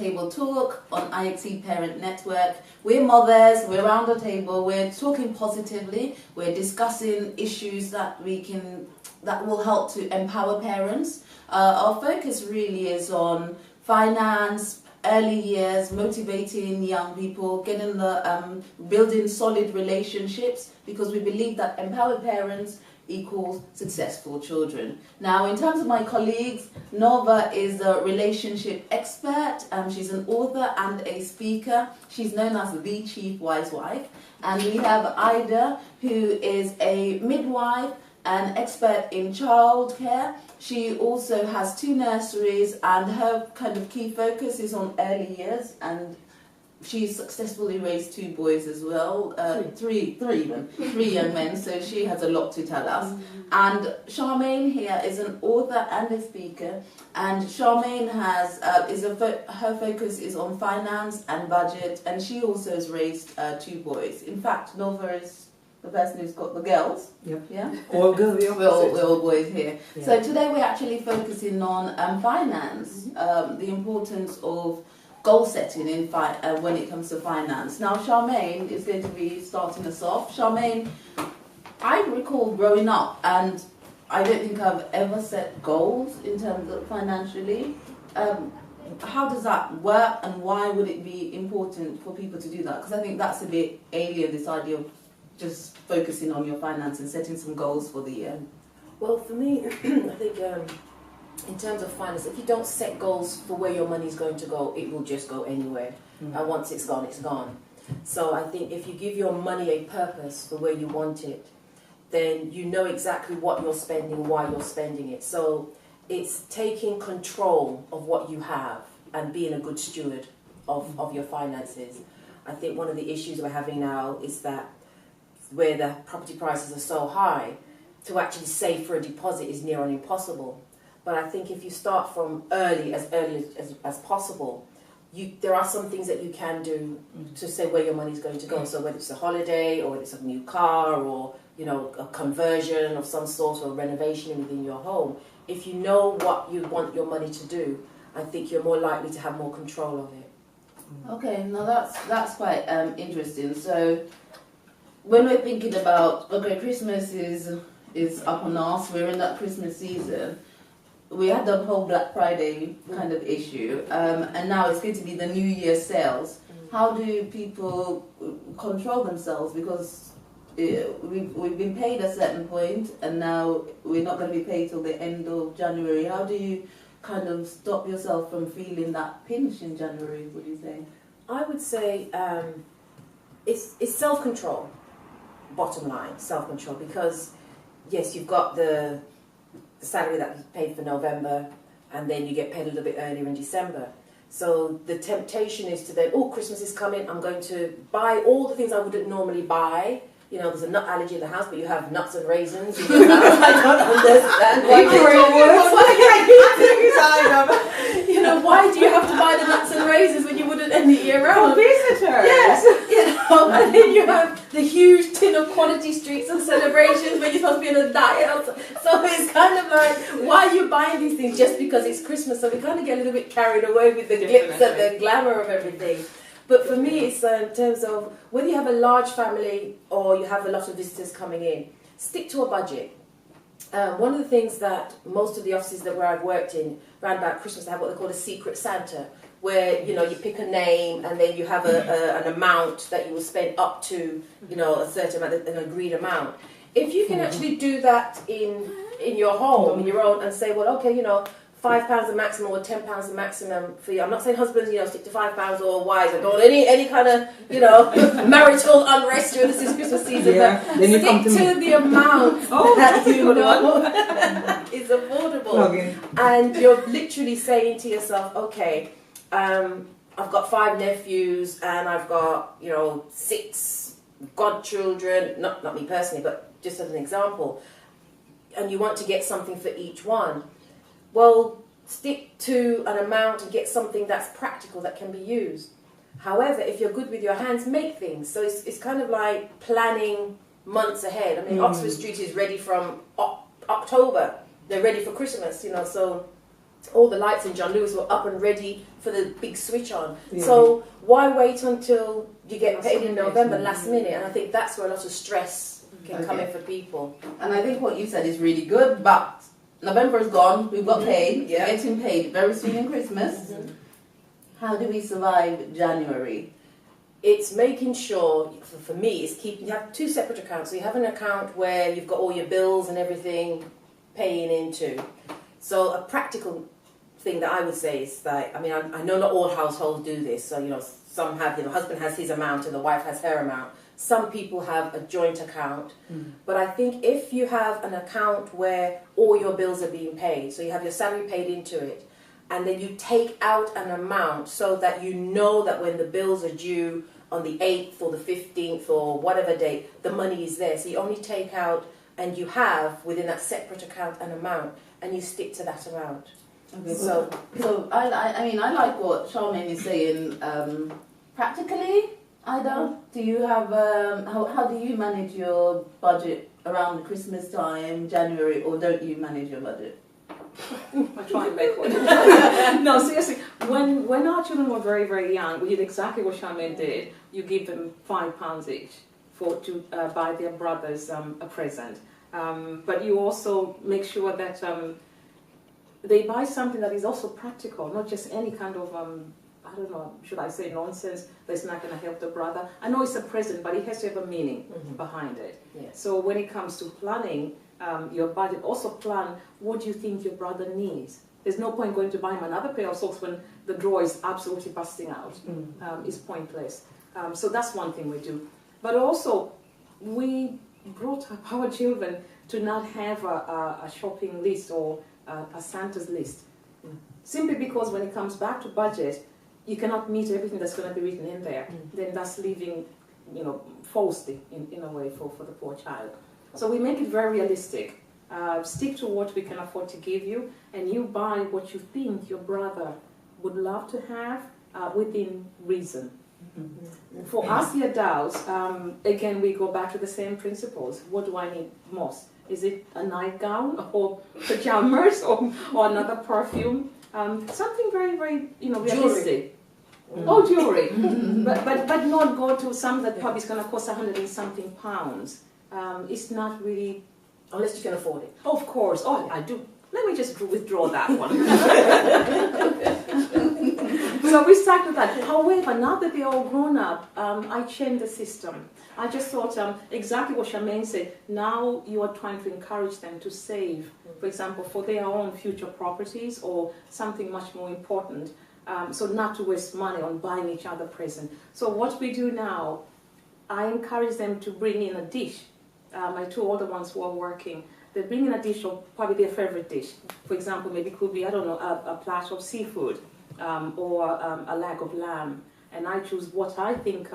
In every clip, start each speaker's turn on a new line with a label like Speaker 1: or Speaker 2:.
Speaker 1: Table Talk on IXE Parent Network. We're mothers, we're around the table, we're talking positively, we're discussing issues that will help to empower parents. Our focus really is on finance, early years, motivating young people, building solid relationships, because we believe that empowered parents equals successful children. Now, in terms of my colleagues, Nova is a relationship expert. She's an author and a speaker. She's known as the Chief Wise Wife. And we have Ida, who is a midwife, an expert in childcare. She also has 2 nurseries, and her kind of key focus is on early years, and she's successfully raised 2 boys as well, three young men, so she has a lot to tell us. And Charmaine here is an author and a speaker, and Charmaine her focus is on finance and budget, and she also has raised 2 boys. In fact, Nova is the person who's got the girls.
Speaker 2: Yep.
Speaker 1: Yeah.
Speaker 2: All girls.
Speaker 1: We're all boys here. Yeah. So today we're actually focusing on finance, the importance of goal setting when it comes to finance. Now, Charmaine is going to be starting us off. Charmaine, I recall growing up, and I don't think I've ever set goals in terms of financially. How does that work, and why would it be important for people to do that? Because I think that's a bit alien, this idea of just focusing on your finance and setting some goals for the year.
Speaker 3: Well, for me, I think in terms of finance, if you don't set goals for where your money is going to go, it will just go anywhere. And once it's gone, it's gone. So I think if you give your money a purpose for where you want it, then you know exactly what you're spending, why you're spending it. So it's taking control of what you have and being a good steward of your finances. I think one of the issues we're having now is that where the property prices are so high, to actually save for a deposit is near on impossible. But I think if you start from early as possible, there are some things that you can do to say where your money is going to go. So whether it's a holiday, or whether it's a new car, or a conversion of some sort, or renovation within your home, if you know what you want your money to do, I think you're more likely to have more control of it.
Speaker 1: Okay, now that's quite interesting. So when we're thinking about, okay, Christmas is up on us, we're in that Christmas season, we had the whole Black Friday kind of issue, and now it's going to be the New Year sales. How do people control themselves? Because we've been paid a certain point, and now we're not going to be paid till the end of January. How do you kind of stop yourself from feeling that pinch in January, would you say?
Speaker 3: I would say it's self-control, bottom line, self-control, because yes, you've got the salary that you paid for November, and then you get paid a little bit earlier in December. So the temptation is to then, oh, Christmas is coming, I'm going to buy all the things I wouldn't normally buy. There's a nut allergy in the house, but you have nuts and raisins in your house. I don't understand why why do you have to buy the nuts and raisins when you wouldn't end the year round?
Speaker 2: For visitors.
Speaker 3: Yes, and then you have the huge tin of quality streets and celebrations when you're supposed to be on a diet. So it's kind of like, why are you buying these things just because it's Christmas? So we kind of get a little bit carried away with the glitz and the glamour of everything. But for me, it's in terms of whether you have a large family or you have a lot of visitors coming in, stick to a budget. One of the things that most of the offices where I've worked in, around about Christmas, they have what they call a secret Santa, where you pick a name and then you have an amount that you will spend up to a certain amount, an agreed amount. If you can actually do that in your home, in your own, and say, well, okay, £5 the maximum or £10 the maximum for you. I'm not saying husbands, stick to £5 or wives. I don't want any kind of, marital unrest during this Christmas season.
Speaker 2: Yeah.
Speaker 3: But stick to the amount that you know is affordable.
Speaker 2: Okay.
Speaker 3: And you're literally saying to yourself, okay, I've got 5 nephews and I've got, 6 godchildren, not me personally, but just as an example. And you want to get something for each one. Well, stick to an amount and get something that's practical, that can be used. However, if you're good with your hands, make things. So it's kind of like planning months ahead. I mean, Oxford Street is ready from October. They're ready for Christmas, so all the lights in John Lewis were up and ready for the big switch on.
Speaker 2: Yeah.
Speaker 3: So why wait until you get
Speaker 4: Last
Speaker 3: paid in
Speaker 4: minute.
Speaker 3: November, last minute? And I think that's where a lot of stress can come
Speaker 1: Okay.
Speaker 3: in for people.
Speaker 1: And I think what you said is really good, but November is gone, we've got paid,
Speaker 3: Yeah.
Speaker 1: getting paid very soon in Christmas. How do we survive January?
Speaker 3: It's making sure, for me, it's keeping, you have two separate accounts. So you have an account where you've got all your bills and everything paying into. So a practical thing that I would say is that, I mean, I know not all households do this. So, some have, husband has his amount and the wife has her amount. Some people have a joint account. But I think if you have an account where all your bills are being paid, so you have your salary paid into it, and then you take out an amount so that you know that when the bills are due on the 8th or the 15th or whatever date, the money is there. So you only take out, and you have within that separate account an amount, and you stick to that amount.
Speaker 1: Okay,
Speaker 3: So
Speaker 1: so I mean, I like what Charmaine is saying. Practically, Ida, do you have how do you manage your budget around Christmas time, January, or don't you manage your budget?
Speaker 4: I try and make one. No, seriously. When our children were very, very young, we did exactly what Charmaine did. You give them £5 each to buy their brothers a present. But you also make sure that they buy something that is also practical, not just any kind of I don't know, should I say nonsense that's not going to help the brother. I know it's a present, but it has to have a meaning behind it.
Speaker 3: Yes.
Speaker 4: So when it comes to planning your budget, also plan what you think your brother needs. There's no point going to buy him another pair of socks when the drawer is absolutely busting out. It's pointless. So that's one thing we do. But also, we brought up our children to not have a shopping list or a Santa's list. Simply because when it comes back to budget, you cannot meet everything that's going to be written in there. Then that's living, falsely in a way for the poor child. So we make it very realistic. Stick to what we can afford to give you, and you buy what you think your brother would love to have within reason. For us, the adults, again, we go back to the same principles. What do I need most? Is it a nightgown or pajamas or another perfume? Something very, very, realistic. Oh, jewelry. but not go to something that probably is going to cost 100 and something pounds. It's not really...
Speaker 3: Unless you can afford it.
Speaker 4: Of course. Oh, I do. Let me just withdraw that one. So we start with that. However, now that they're all grown up, I changed the system. I just thought exactly what Charmaine said. Now you are trying to encourage them to save, for example, for their own future properties or something much more important. So not to waste money on buying each other presents. So what we do now, I encourage them to bring in a dish. My two older ones who are working, they bring in a dish of probably their favorite dish. For example, maybe it could be, a platter of seafood or a leg of lamb. And I choose what I think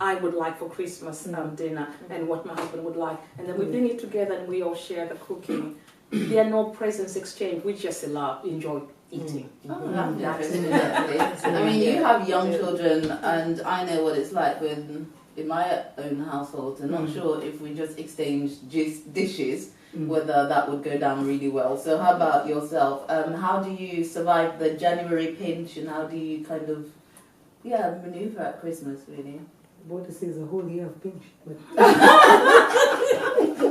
Speaker 4: I would like for Christmas dinner and what my husband would like. And then we bring it together and we all share the cooking. There are no presents exchanged. We just enjoy eating.
Speaker 1: Oh, absolutely. I mean, you have young children, and I know what it's like in my own household. I'm not sure if we just exchange dishes, whether that would go down really well. So how about yourself? How do you survive the January pinch, and how do you kind of, maneuver at Christmas, really?
Speaker 2: What this is a whole year of pinch. But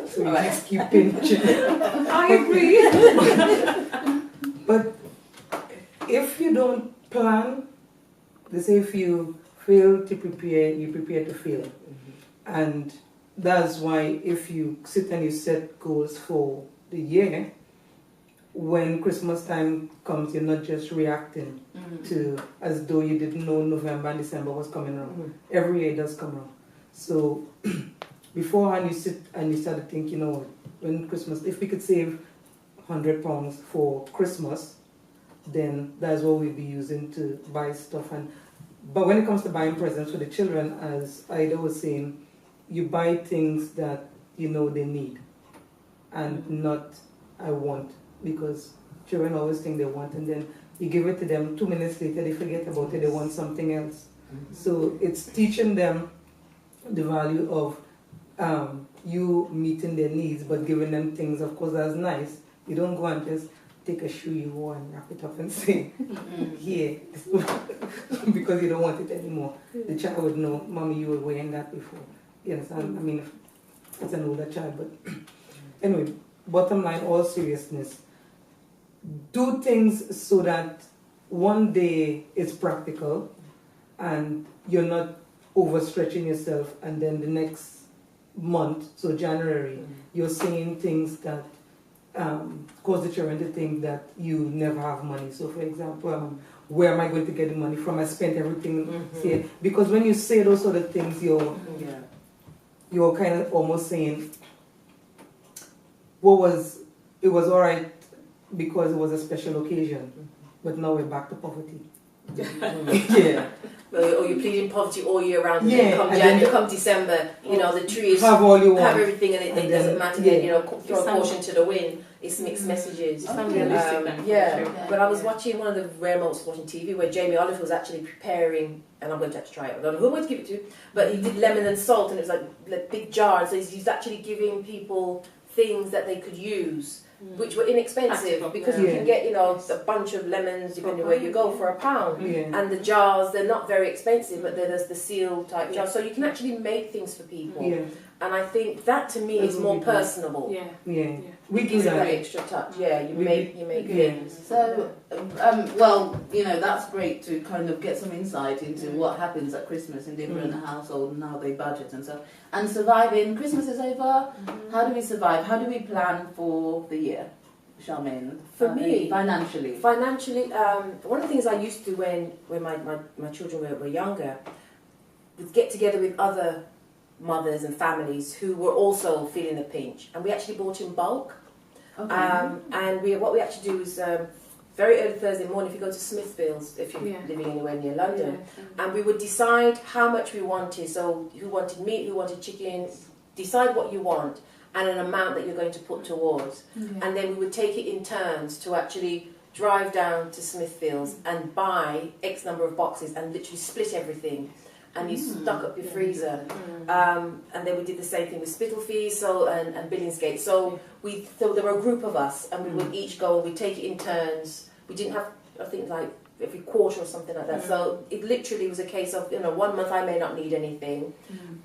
Speaker 2: so you just keep pinching.
Speaker 4: I agree.
Speaker 2: But if you don't plan, they say if you fail to prepare, you prepare to fail. And that's why if you sit and you set goals for the year, when Christmas time comes, you're not just reacting to as though you didn't know November and December was coming around. Every year it does come around. So beforehand you sit and you start to think, when Christmas, if we could save £100 for Christmas, then that's what we'll be using to buy stuff. But when it comes to buying presents for the children, as Ida was saying, you buy things that they need and not I want, because children always think they want, and then you give it to them 2 minutes later, they forget about it, they want something else. So it's teaching them the value of you meeting their needs, but giving them things, of course, that's nice. You don't go and just take a shoe you wore and wrap it up and say,
Speaker 1: Mm.
Speaker 2: here, because you don't want it anymore. The child would know, Mommy, you were wearing that before. You understand? I mean, it's an older child, but anyway, bottom line, all seriousness, do things so that one day it's practical and you're not overstretching yourself, and then the next month, so January, you're saying things that cause the children to think that you never have money. So, for example, where am I going to get the money from? I spent everything here. Because when you say those sort of things, you're kind of almost saying, it was all right because it was a special occasion, but now we're back to poverty. Yeah.
Speaker 3: Or you're pleading poverty all year round, and
Speaker 2: Yeah,
Speaker 3: then come
Speaker 2: and
Speaker 3: January,
Speaker 2: then-
Speaker 3: come December, you know, the trees
Speaker 2: Have all you want.
Speaker 3: have everything, and it
Speaker 2: And
Speaker 3: doesn't
Speaker 2: then-
Speaker 3: matter.
Speaker 2: yeah.
Speaker 3: Then, you know, throw a caution to the wind. It's mixed messages.
Speaker 4: It's unrealistic then, for
Speaker 3: Yeah,
Speaker 4: sure.
Speaker 3: but I was watching one of the rare moments of watching TV where Jamie Oliver was actually preparing, and I'm going to have to try it. I don't know who I'm going to give it to, but he did lemon and salt, and it was like a big jar. So he's actually giving people things that they could use, which were inexpensive,
Speaker 4: Practical,
Speaker 3: because
Speaker 2: yeah.
Speaker 3: you can get, you know, a bunch of lemons depending where you go for £1.
Speaker 2: Yeah.
Speaker 3: And the jars, they're not very expensive, but there's the seal type jars, so you can actually make things for people.
Speaker 2: Yeah.
Speaker 3: And I think that to me
Speaker 2: That
Speaker 3: is
Speaker 2: would
Speaker 3: more
Speaker 2: be good.
Speaker 3: personable.
Speaker 4: Yeah.
Speaker 2: Yeah. We
Speaker 3: It
Speaker 2: do
Speaker 3: gives it that
Speaker 2: that.
Speaker 3: extra touch. Yeah, you
Speaker 2: We
Speaker 3: make
Speaker 2: Yeah.
Speaker 3: things.
Speaker 1: So, well, you know, that's great to kind of get some insight into what happens at Christmas in different households and how they budget and stuff. And surviving, Christmas is over. How do we survive? How do we plan for the year, Charmaine?
Speaker 3: For me,
Speaker 1: financially.
Speaker 3: Financially, one of the things I used to do when my children were younger was get together with other mothers and families who were also feeling the pinch, and we actually bought in bulk.
Speaker 1: Okay.
Speaker 3: And what we actually do is very early Thursday morning, if you go to Smithfields, if you're
Speaker 4: Yeah.
Speaker 3: living anywhere near London, and we would decide how much we wanted. So who wanted meat, who wanted chicken, decide what you want and an amount that you're going to put towards. And then we would take it in turns to actually drive down to Smithfields and buy X number of boxes and literally split everything. And you stock up your freezer. And then we did the same thing with Spitalfields and Billingsgate. So there were a group of us, and we would each go and we'd take it in turns. We didn't have, I think, like every quarter or something like that. So it literally was a case of, you know, 1 month I may not need anything,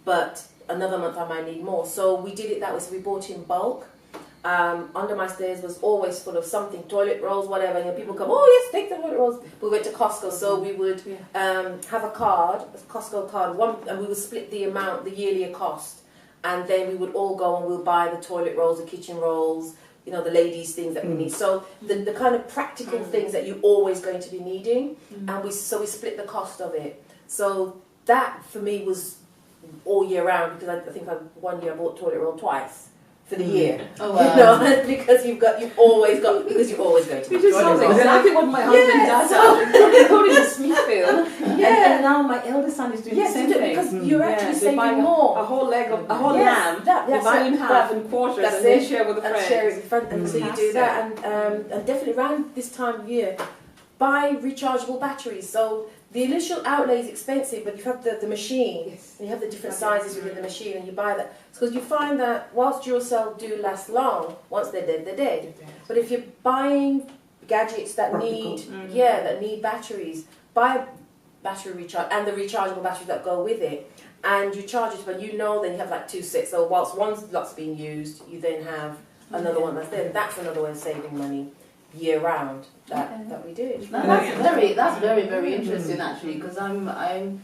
Speaker 3: but another month I might need more. So we did it that way. So we bought in bulk. Under my stairs was always full of something, toilet rolls, whatever. And people come, oh yes, take the toilet rolls. We went to Costco, so we would have a card, a Costco card, and we would split the amount, the yearly cost, and then we would all go and we'll buy the toilet rolls, the kitchen rolls, you know, the ladies' things that we need. So the kind of practical things that you're always going to be needing, and we split the cost of it. So that for me was all year round, because I think 1 year I bought toilet roll twice for the year.
Speaker 1: Oh,
Speaker 3: You know, because you're always going to
Speaker 4: Which is sounds
Speaker 3: toilet roll.
Speaker 4: exactly what my husband does. He's going to Smithfield, and now my eldest son is doing the
Speaker 3: Yes,
Speaker 4: same
Speaker 3: you do,
Speaker 4: thing.
Speaker 3: because you're actually
Speaker 4: they buy
Speaker 3: saving
Speaker 4: a
Speaker 3: more.
Speaker 4: whole leg of a whole
Speaker 3: Yes,
Speaker 4: lamb. They
Speaker 3: that's
Speaker 4: buy
Speaker 3: it.
Speaker 4: in half and quarters,
Speaker 3: That's
Speaker 4: and they
Speaker 3: it.
Speaker 4: share with the
Speaker 3: And
Speaker 4: friends.
Speaker 3: share it with friends. And so you do that, and definitely around this time of year, buy rechargeable batteries. So the initial outlay is expensive, but you have the machine,
Speaker 4: Yes.
Speaker 3: and you have the different sizes within the machine, and you buy that. Because you find that whilst Duracell do last long, once they're dead, they're dead. But if you're buying gadgets that
Speaker 2: Practical.
Speaker 3: need batteries, buy battery recharge and the rechargeable batteries that go with it, and you charge it. But you know, then you have like 2 sets. So whilst one's lot's being used, you then have another one that's there. That's another way of saving money year round that we did.
Speaker 1: That's very interesting actually, because I'm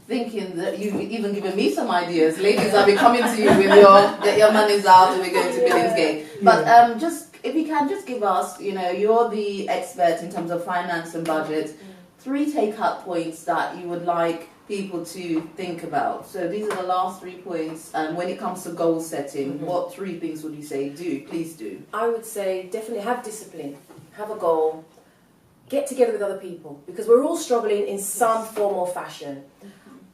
Speaker 1: thinking that you've even given me some ideas. Ladies, I'll be coming to you with get your money's out and we're going to Billingsgate. But just if you can just give us, you know, you're the expert in terms of finance and budget, 3 take-up points that you would like people to think about. So these are the last 3 points. And when it comes to goal setting, what 3 things would you say please do?
Speaker 3: I would say definitely have discipline, have a goal, get together with other people, because we're all struggling in some form or fashion.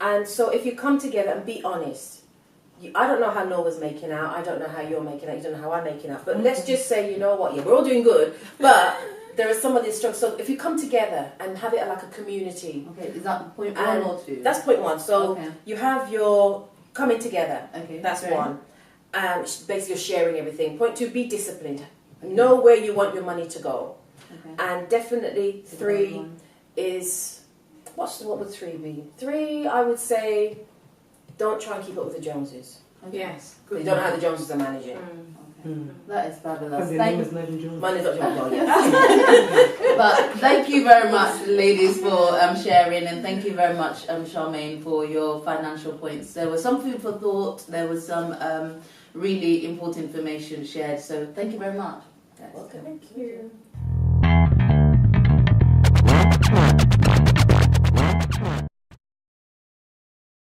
Speaker 3: And so if you come together and be honest, I don't know how Nova's making out, I don't know how you're making out, you don't know how I'm making out, but let's just say, you know what, yeah, we're all doing good, but there are some of these struggles. So if you come together and have it like a community.
Speaker 1: Okay, is that point 1 or 2?
Speaker 3: That's point 1. So
Speaker 1: Okay.
Speaker 3: you have your coming together.
Speaker 1: Okay,
Speaker 3: That's
Speaker 1: great.
Speaker 3: 1. Basically you're sharing everything. Point 2, be disciplined. Know where you want your money to go.
Speaker 1: Okay.
Speaker 3: And definitely 3 is, what would 3 be? 3, I would say, don't try and keep up with the Joneses.
Speaker 1: Okay.
Speaker 4: Yes.
Speaker 3: You don't know how the Joneses are managing.
Speaker 1: Okay. That is fabulous.
Speaker 2: But the name is Nadine Jones.
Speaker 3: Mine is not Jones, yes.
Speaker 1: But thank you very much, ladies, for sharing, and thank you very much, Charmaine, for your financial points. There was some food for thought. There was some really important information shared. So thank you very much.
Speaker 3: Welcome. Thank you.